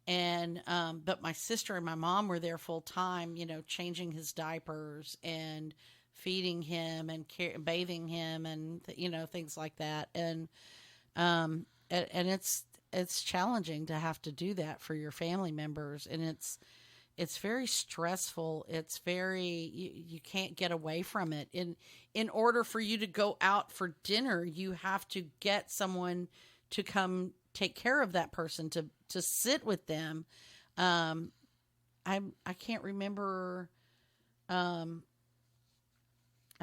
And but my sister and my mom were there full time, changing his diapers and feeding him and bathing him, and things like that. And it's challenging to have to do that for your family members, and it's very stressful. It's very, you can't get away from it. In order for you to go out for dinner, you have to get someone to come take care of that person, to sit with them. I can't remember. I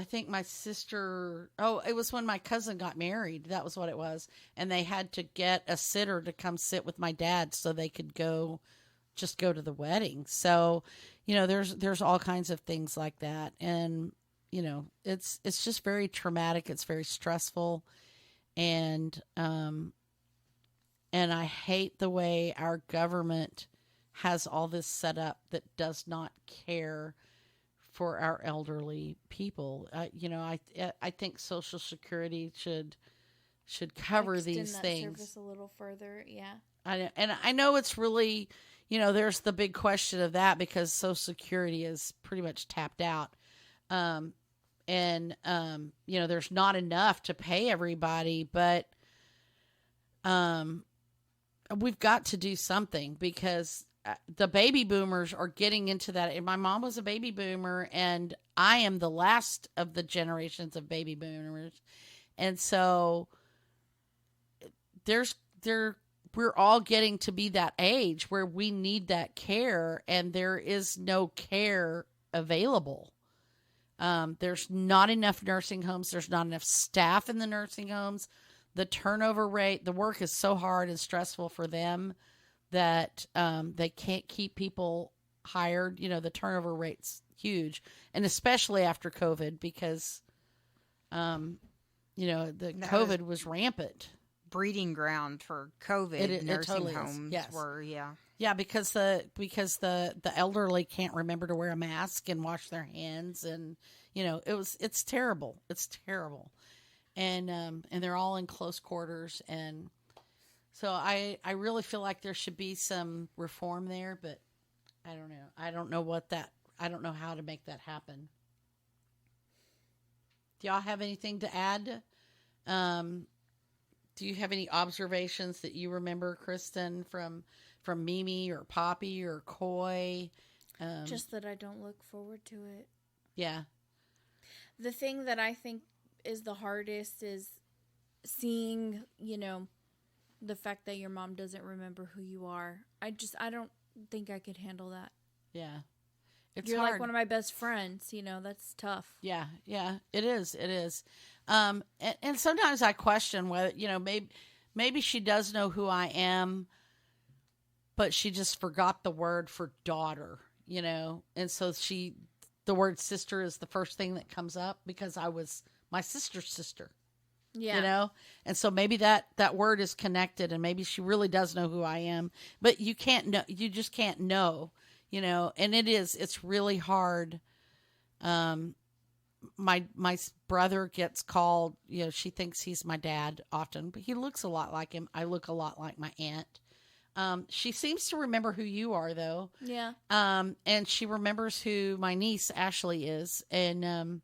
think my sister, it was when my cousin got married. That was what it was. And they had to get a sitter to come sit with my dad so they could go to the wedding. So, there's all kinds of things like that. And, it's just very traumatic. It's very stressful. And I hate the way our government has all this set up that does not care for our elderly people. I think Social Security should cover Extend these that things service a little further. Yeah. I know it's really, there's the big question of that, because Social Security is pretty much tapped out. And there's not enough to pay everybody, but we've got to do something because the baby boomers are getting into that. And my mom was a baby boomer, and I am the last of the generations of baby boomers. And so we're all getting to be that age where we need that care, and there is no care available. There's not enough nursing homes. There's not enough staff in the nursing homes. The turnover rate, the work is so hard and stressful for them that they can't keep people hired. The turnover rate's huge, and especially after COVID because, COVID was rampant. Breeding ground for COVID. Nursing totally homes yes. were, yeah. Yeah, because the elderly can't remember to wear a mask and wash their hands, and it's terrible. It's terrible, and they're all in close quarters, and so I really feel like there should be some reform there, but I don't know. I don't know how to make that happen. Do y'all have anything to add? Do you have any observations that you remember, Kristen, from Mimi or Poppy or Coy? Just that I don't look forward to it. Yeah. The thing that I think is the hardest is seeing, the fact that your mom doesn't remember who you are. I don't think I could handle that. Yeah. You're hard. Like one of my best friends, that's tough. Yeah, it is. And sometimes I question whether, maybe she does know who I am, but she just forgot the word for daughter, and so the word sister is the first thing that comes up because I was my sister's sister. Yeah. And so maybe that word is connected, and maybe she really does know who I am, but you just can't know. And it's really hard. My brother gets called, she thinks he's my dad often, but he looks a lot like him. I look a lot like my aunt. She seems to remember who you are though. Yeah. And she remembers who my niece Ashley is. And,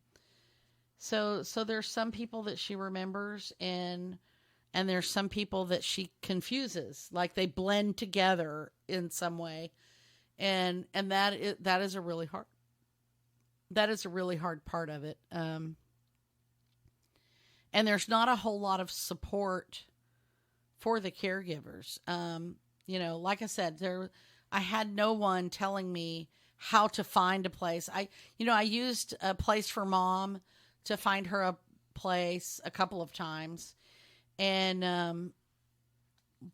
so there's some people that she remembers and there's some people that she confuses, like they blend together in some way. And that is a really hard part of it. And there's not a whole lot of support for the caregivers. Like I said, I had no one telling me how to find a place. I used a place for mom to find her a place a couple of times. And,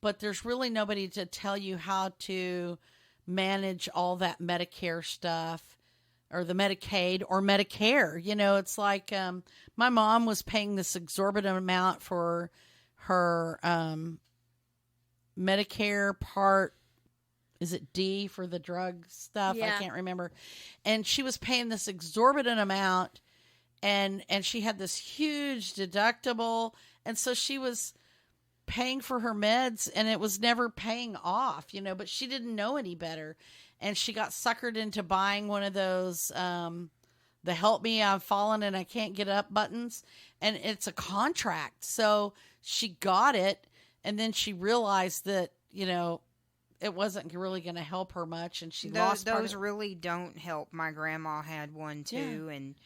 but there's really nobody to tell you how to manage all that Medicare stuff or the Medicaid or Medicare. It's like my mom was paying this exorbitant amount for her Medicare part. Is it D for the drug stuff? Yeah. I can't remember. And she was paying this exorbitant amount and she had this huge deductible. And so she was paying for her meds and it was never paying off, but she didn't know any better. And she got suckered into buying one of those, the help me, I've fallen and I can't get up buttons. And it's a contract. So she got it. And then she realized that, it wasn't really going to help her much. And she lost those really don't help. My grandma had one too. Yeah. And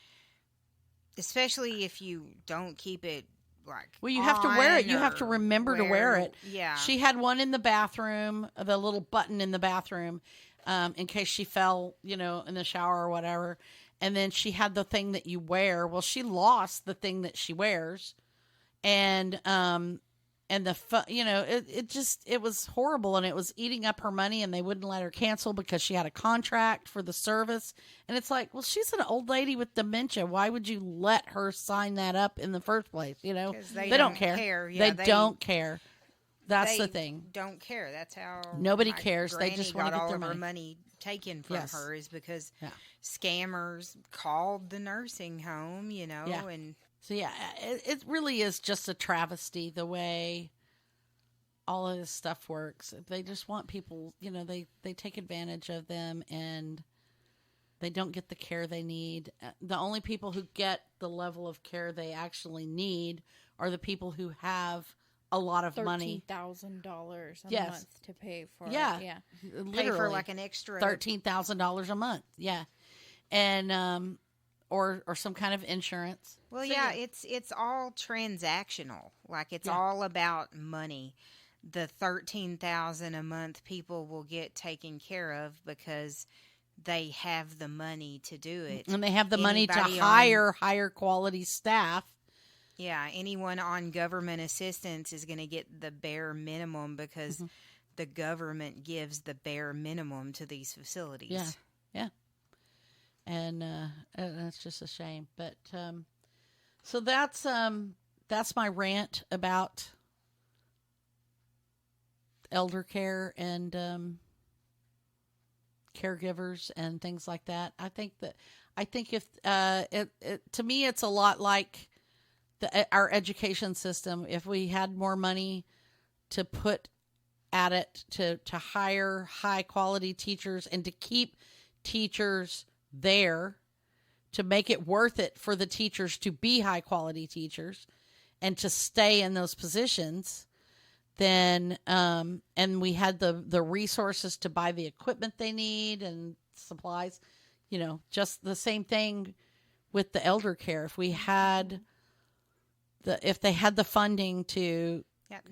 especially if you don't keep it. Well, you have to wear it. You have to remember to wear it. Yeah. She had one in the bathroom, the little button in the bathroom, in case she fell, in the shower or whatever. And then she had the thing that you wear. Well, she lost the thing that she wears. And it was horrible and it was eating up her money and they wouldn't let her cancel because she had a contract for the service. And it's like, well, she's an old lady with dementia. Why would you let her sign that up in the first place? They don't care. Yeah, they don't care. That's the thing. Don't care. That's how nobody cares. They just want to get all their of money. her money taken from her is because scammers called the nursing home, and so yeah, it really is just a travesty the way all of this stuff works. They just want people, they take advantage of them, and They don't get the care they need. The only people who get the level of care they actually need are the people who have a lot of money. $13,000 a Yes. month to pay for Yeah. it. Yeah. Literally. Pay for like an extra $13,000 a month. Yeah. And or some kind of insurance. Well, So, yeah, it's all transactional. Like it's all about money. The 13,000 a month people will get taken care of because they have the money to do it. And they have the money to Anybody hire higher quality staff. Yeah, anyone on government assistance is going to get the bare minimum because the government gives the bare minimum to these facilities. Yeah. Yeah. And that's just a shame. But so that's my rant about elder care and caregivers and things like that. I think if to me it's a lot like our education system. If we had more money to put at it to hire high quality teachers and to keep teachers there, to make it worth it for the teachers to be high quality teachers and to stay in those positions, then and we had the resources to buy the equipment they need and supplies, just the same thing with the elder care. If we had if they had the funding to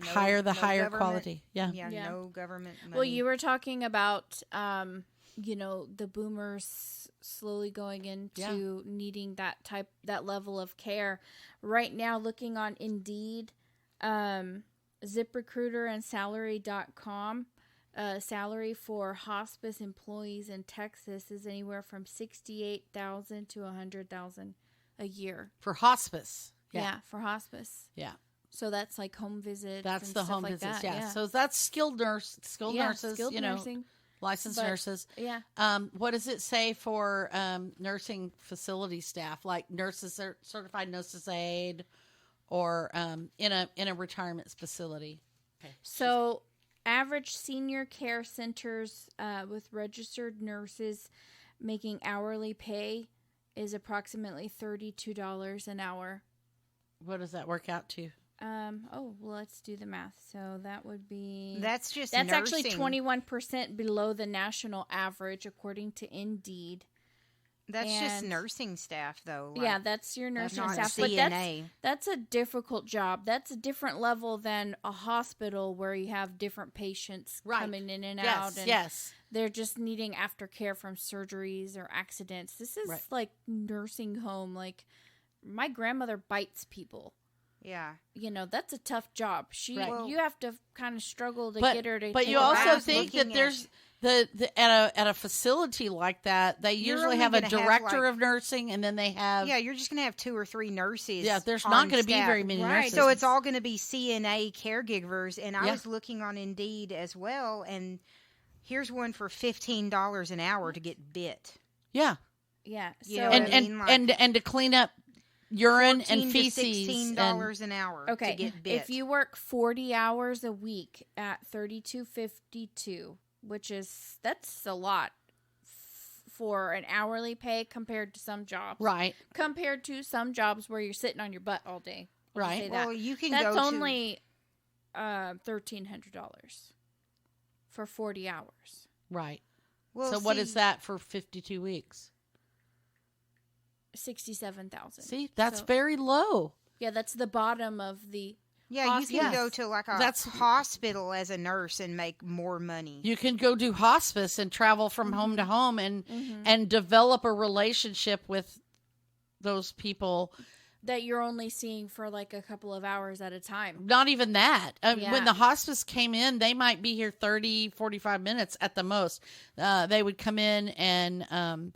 hire the higher quality. Yeah, no government money. Well, you were talking about, the boomers slowly going into needing that level of care. Right now, looking on Indeed, ZipRecruiter and Salary.com, salary for hospice employees in Texas is anywhere from $68,000 to $100,000 a year for hospice. Yeah, for hospice. Yeah. So that's like home visits. That's and the stuff home like visits. that. Yeah. So that's skilled nurses, skilled nursing. licensed nurses. Yeah. What does it say for nursing facility staff, like nurses, certified nurses aide, or in a retirement facility? Okay. So average senior care centers with registered nurses making hourly pay is approximately $32 an hour. What does that work out to? Well, let's do the math. So that would be... That's nursing. Actually 21% below the national average, according to Indeed. That's just nursing staff, though. Yeah, that's your nursing staff. CNA. But that's a difficult job. That's a different level than a hospital where you have different patients coming in and out. And they're just needing aftercare from surgeries or accidents. This is like nursing home. Like, my grandmother bites people. Yeah. That's a tough job. You have to kind of struggle to get her to. But you also think that there's at a facility like that, they usually have a director of nursing, and then they have you're just going to have 2 or 3 nurses. Yeah, there's not going to be very many nurses. So it's all going to be CNA caregivers, and I was looking on Indeed as well, and here's one for $15 an hour to get bit. Yeah. Yeah. So and to clean up urine and feces. $16 an hour to get bit. If you work 40 hours a week at $32.52, that's a lot for an hourly pay compared to some jobs. Right. Compared to some jobs where you're sitting on your butt all day. Right. Well, you can that's go only $1,300 for 40 hours. Right. Well, so what is that for 52 weeks? 67,000. See, that's very low. Yeah, that's the bottom of the. Yeah, hospital. You can go to like a hospital as a nurse and make more money. You can go do hospice and travel from home to home and develop a relationship with those people that you're only seeing for like a couple of hours at a time. Not even that. When the hospice came in, they might be here 30, 45 minutes at the most. They would come in and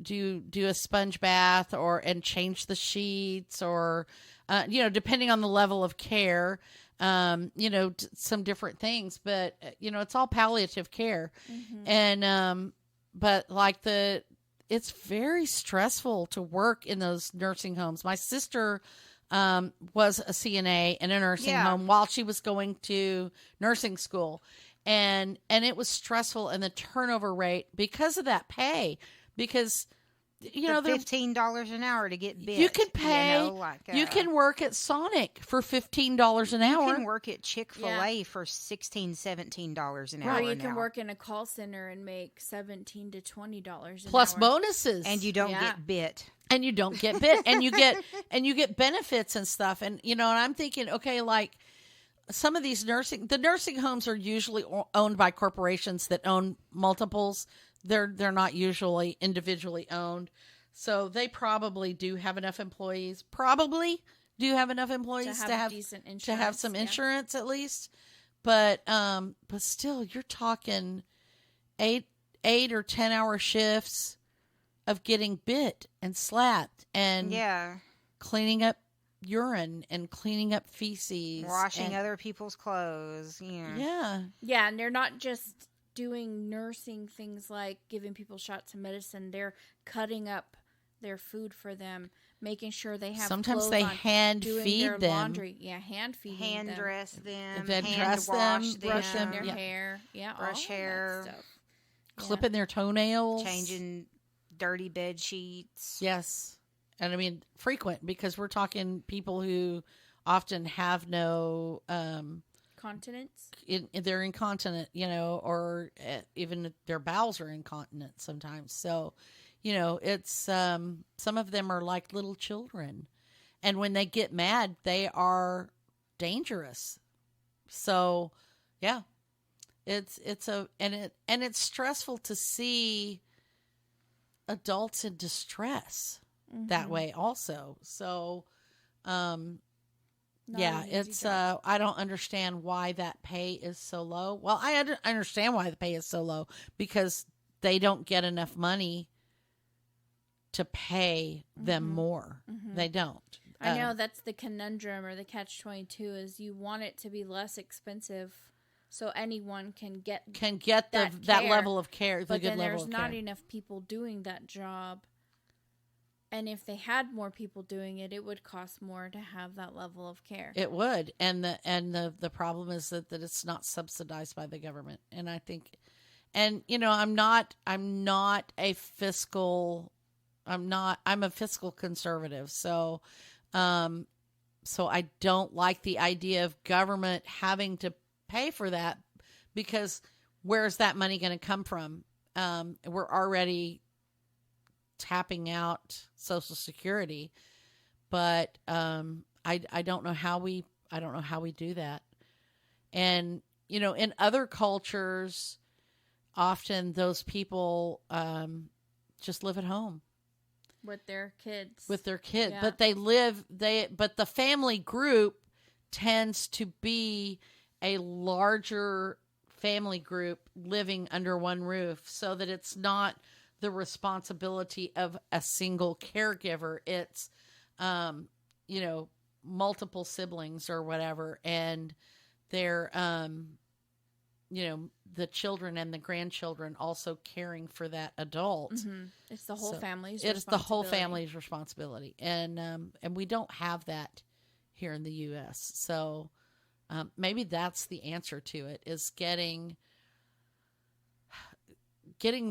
do a sponge bath and change the sheets or, depending on the level of care, some different things, but it's all palliative care. And, but like it's very stressful to work in those nursing homes. My sister, was a CNA in a nursing home while she was going to nursing school. And it was stressful, and the turnover rate because of that pay. because the $15 an hour to get bit. You can pay. You can work at Sonic for $15 an hour. You can work at Chick-fil-A for $16, $17 an hour. Or you can work in a call center and make $17 to $20 an plus hour. bonuses, and you don't get bit. And you don't get bit, and you get benefits and stuff. And and I'm thinking, okay, like some of these nursing homes are usually owned by corporations that own multiples. They're not usually individually owned, so they probably do have enough employees. To have decent insurance, to have some insurance at least. But still, you're talking 8 or 10 hour shifts of getting bit and slapped and cleaning up urine and cleaning up feces, washing other people's clothes. Yeah, and they're not just doing nursing things like giving people shots of medicine. They're cutting up their food for them, making sure they have sometimes they hand feed them laundry. Hand feeding hand them. dress them, then hand dress wash them, brush them, their hair, brush hair, stuff. Clipping their toenails, changing dirty bed sheets. Yes. And I mean frequent, because we're talking people who often have no continence. They're incontinent, or even their bowels are incontinent sometimes. So, it's some of them are like little children, and when they get mad, they are dangerous. So, yeah, it's stressful to see adults in distress that way also. So, I don't understand why that pay is so low. Well, I understand why the pay is so low, because they don't get enough money to pay them more. They don't. I know that's the conundrum, or the catch-22, is you want it to be less expensive so anyone can get that level of care, but then there's not enough people doing that job. And if they had more people doing it, it would cost more to have that level of care. It would, and the problem is that it's not subsidized by the government. And I think, I'm a fiscal conservative. So, I don't like the idea of government having to pay for that, because where's that money going to come from? We're already tapping out Social Security, but I don't know how we do that. And in other cultures, often those people just live at home with their kids. Yeah. But but the family group tends to be a larger family group living under one roof, so that it's not the responsibility of a single caregiver. It's, multiple siblings or whatever. And they're, the children and the grandchildren also caring for that adult. Mm-hmm. It's the whole family's responsibility. It's the whole family's responsibility. And we don't have that here in the U.S. So maybe that's the answer to it, is getting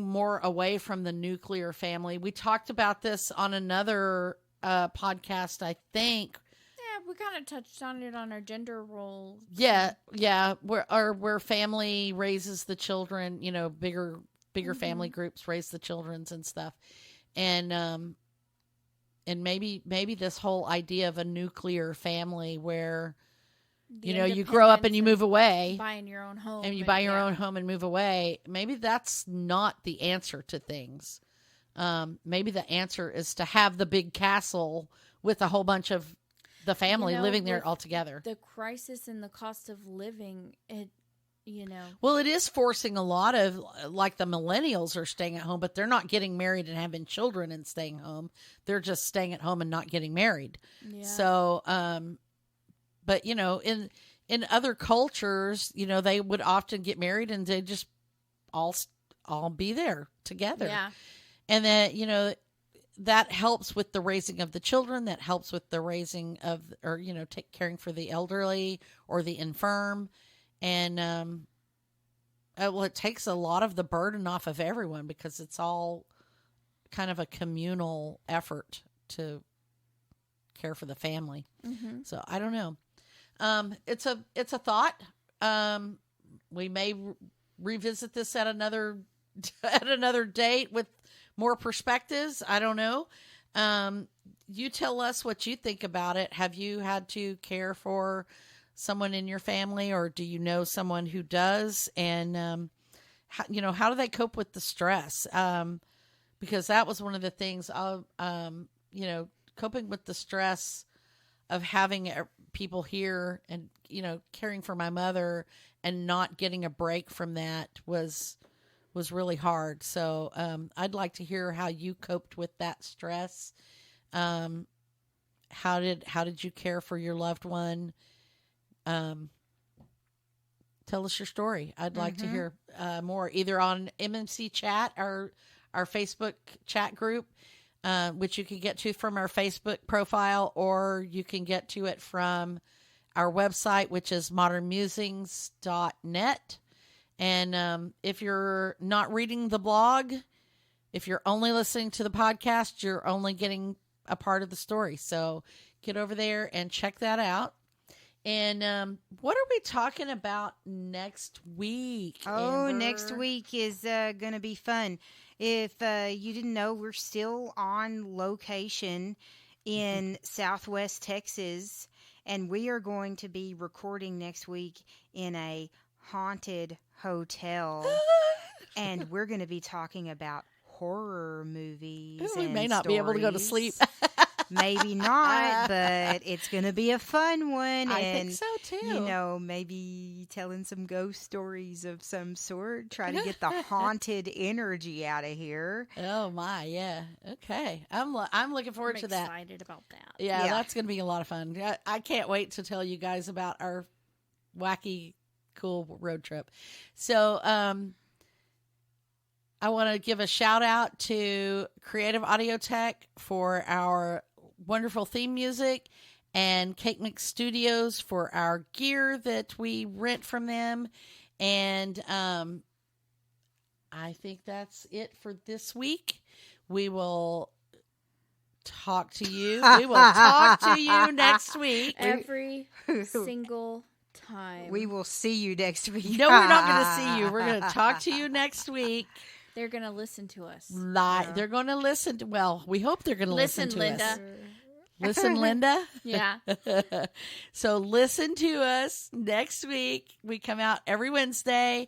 more away from the nuclear family. We talked about this on another podcast, I think. Yeah, we kind of touched on it on our gender roles. Yeah, where family raises the children. Bigger family groups raise the children's and stuff, and maybe this whole idea of a nuclear family where you grow up and you move away, buying your own home, and you buy your own home and move away. Maybe that's not the answer to things. Maybe the answer is to have the big castle with a whole bunch of the family living there all together. The crisis in the cost of living, Well, it is forcing a lot of, like, the millennials are staying at home, but they're not getting married and having children and staying home. They're just staying at home and not getting married. Yeah. So, but, in other cultures, they would often get married and they just all be there together. Yeah. And then, that helps with the raising of the children. That helps with the raising of, or, caring for the elderly or the infirm. And, it takes a lot of the burden off of everyone, because it's all kind of a communal effort to care for the family. Mm-hmm. So I don't know. It's a thought. We may revisit this at another date with more perspectives. I don't know. You tell us what you think about it. Have you had to care for someone in your family, or do you know someone who does? And how do they cope with the stress? Because that was one of the things. Coping with the stress of having people here and caring for my mother and not getting a break from that was really hard. So I'd like to hear how you coped with that stress. How did you care for your loved one? Tell us your story. I'd like to hear more, either on MMC Chat, our Facebook chat group, which you can get to from our Facebook profile, or you can get to it from our website, which is modernmusings.net. And if you're not reading the blog, if you're only listening to the podcast, you're only getting a part of the story. So get over there and check that out. And what are we talking about next week? Oh, Amber? next week is going to be fun. If you didn't know, we're still on location in Southwest Texas, and we are going to be recording next week in a haunted hotel, and we're going to be talking about horror movies. We may not be able to go to sleep. Maybe not, but it's going to be a fun one. I and, think so, too. Maybe telling some ghost stories of some sort. Try to get the haunted energy out of here. Oh, my, yeah. Okay. I'm looking forward to that. I'm excited about that. Yeah, that's going to be a lot of fun. I can't wait to tell you guys about our wacky, cool road trip. So, I want to give a shout out to Creative Audio Tech for our wonderful theme music, and Cake Mix Studios for our gear that we rent from them. And I think that's it for this week. We will talk to you. We will talk to you next week. Every single time. We will see you next week. No, we're not going to see you. We're going to talk to you next week. They're going to listen to us. They're going to listen to, well, we hope they're going to listen to Linda. us. Listen, Linda. Yeah. So listen to us next week. We come out every Wednesday,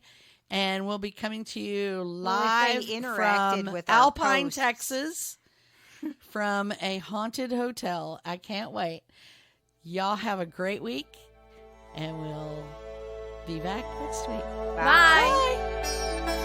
and we'll be coming to you live from with Alpine, Texas, from a haunted hotel. I can't wait. Y'all have a great week, and we'll be back next week. Bye. Bye.